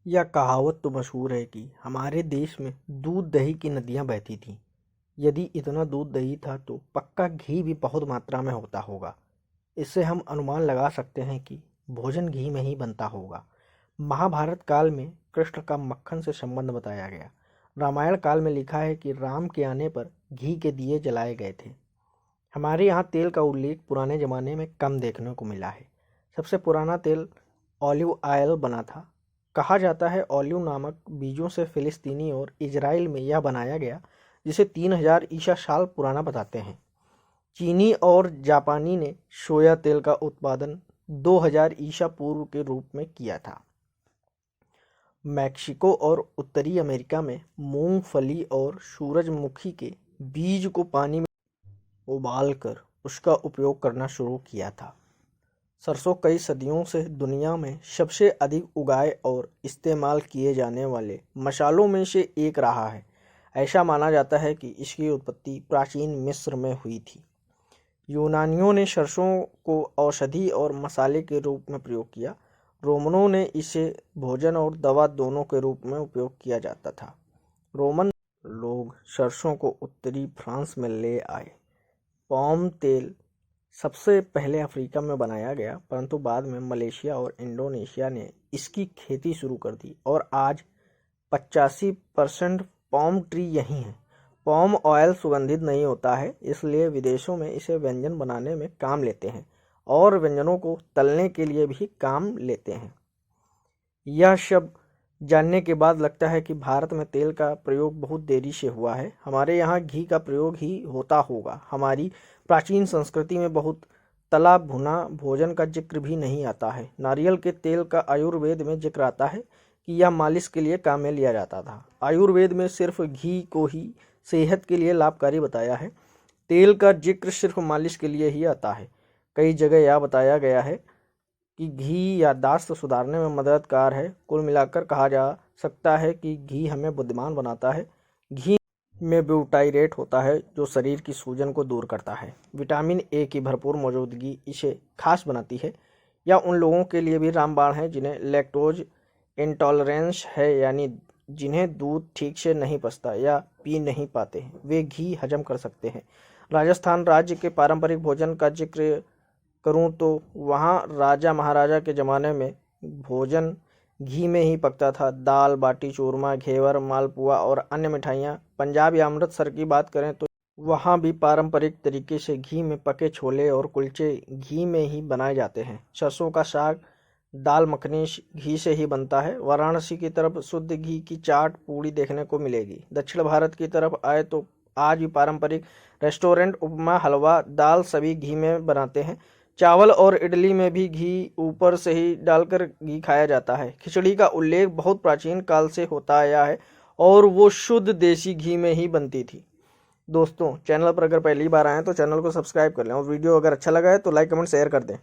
यह कहावत तो मशहूर है कि हमारे देश में दूध दही की नदियाँ बहती थीं। यदि इतना दूध दही था तो पक्का घी भी बहुत मात्रा में होता होगा। इससे हम अनुमान लगा सकते हैं कि भोजन घी में ही बनता होगा। महाभारत काल में कृष्ण का मक्खन से संबंध बताया गया। रामायण काल में लिखा है कि राम के आने पर घी के दिए जलाए गए थे। हमारे यहाँ तेल का उल्लेख पुराने ज़माने में कम देखने को मिला है। सबसे पुराना तेल ऑलिव ऑयल बना था। कहा जाता है ऑलिव नामक बीजों से फिलिस्तीनी और इजराइल में यह बनाया गया, जिसे 3000 ईसा साल पुराना बताते हैं। चीनी और जापानी ने सोया तेल का उत्पादन 2000 ईसा पूर्व के रूप में किया था। मैक्सिको और उत्तरी अमेरिका में मूंगफली और सूरजमुखी के बीज को पानी में उबालकर उसका उपयोग करना शुरू किया था। सरसों कई सदियों से दुनिया में सबसे अधिक उगाए और इस्तेमाल किए जाने वाले मसालों में से एक रहा है। ऐसा माना जाता है कि इसकी उत्पत्ति प्राचीन मिस्र में हुई थी। यूनानियों ने सरसों को औषधि और मसाले के रूप में प्रयोग किया। रोमनों ने इसे भोजन और दवा दोनों के रूप में उपयोग किया जाता था। रोमन लोग सरसों को उत्तरी फ्रांस में ले आए। पाम तेल सबसे पहले अफ्रीका में बनाया गया, परंतु बाद में मलेशिया और इंडोनेशिया ने इसकी खेती शुरू कर दी और आज 85% पाम ट्री यहीं है। पाम ऑयल सुगंधित नहीं होता है, इसलिए विदेशों में इसे व्यंजन बनाने में काम लेते हैं और व्यंजनों को तलने के लिए भी काम लेते हैं। यह सब जानने के बाद लगता है कि भारत में तेल का प्रयोग बहुत देरी से हुआ है। हमारे यहाँ घी का प्रयोग ही होता होगा। हमारी प्राचीन संस्कृति में बहुत तला भुना भोजन का जिक्र भी नहीं आता है। नारियल के तेल का आयुर्वेद में जिक्र आता है कि यह मालिश के लिए काम में लिया जाता था। आयुर्वेद में सिर्फ घी को ही सेहत के लिए लाभकारी बताया है। तेल का जिक्र सिर्फ मालिश के लिए ही आता है। कई जगह यह बताया गया है कि घी याददाश्त सुधारने में मददगार है। कुल मिलाकर कहा जा सकता है कि घी हमें बुद्धिमान बनाता है। घी में ब्यूटाइरेट होता है जो शरीर की सूजन को दूर करता है। विटामिन ए की भरपूर मौजूदगी इसे खास बनाती है। यह उन लोगों के लिए भी रामबाण है जिन्हें लैक्टोज इंटॉलरेंस है, यानी जिन्हें दूध ठीक से नहीं पचता या पी नहीं पाते हैं, वे घी हजम कर सकते हैं। राजस्थान राज्य के पारंपरिक भोजन का जिक्र करूं तो वहाँ राजा महाराजा के ज़माने में भोजन घी में ही पकता था। दाल बाटी चूरमा, घेवर, मालपुआ और अन्य मिठाइयाँ। पंजाब या अमृतसर की बात करें तो वहाँ भी पारंपरिक तरीके से घी में पके छोले और कुलचे घी में ही बनाए जाते हैं। सरसों का साग, दाल मखनी घी से ही बनता है। वाराणसी की तरफ शुद्ध घी की चाट पूड़ी देखने को मिलेगी। दक्षिण भारत की तरफ आए तो आज भी पारंपरिक रेस्टोरेंट उपमा, हलवा, दाल सभी घी में बनाते हैं। चावल और इडली में भी घी ऊपर से ही डालकर घी खाया जाता है। खिचड़ी का उल्लेख बहुत प्राचीन काल से होता आया है और वो शुद्ध देसी घी में ही बनती थी। दोस्तों, चैनल पर अगर पहली बार आए तो चैनल को सब्सक्राइब कर लें और वीडियो अगर अच्छा लगा है तो लाइक कमेंट शेयर कर दें।